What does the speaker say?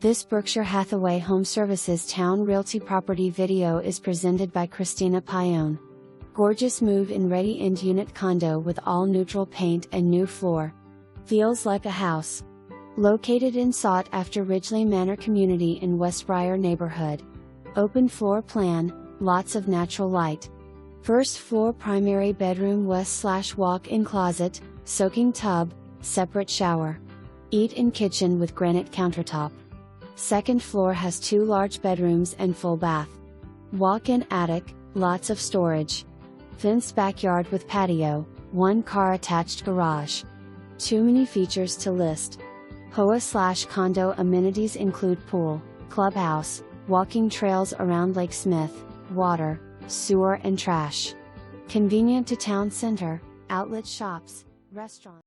This Berkshire Hathaway HomeServices Towne Realty property video is presented by Towne. Gorgeous move-in ready-end unit condo with all neutral paint and new floor. Feels like a house. Located in sought-after Ridgely Manor community in Westbriar neighborhood. Open floor plan, lots of natural light. First floor primary bedroom west/walk-in closet, soaking tub, separate shower. Eat-in kitchen with granite countertop. Second floor has 2 large bedrooms and full bath. Walk-in attic, lots of storage. Fenced backyard with patio, 1 car attached garage. Too many features to list. HOA/condo amenities include pool, clubhouse, walking trails around Lake Smith, water, sewer and trash. Convenient to town center, outlet shops, restaurants.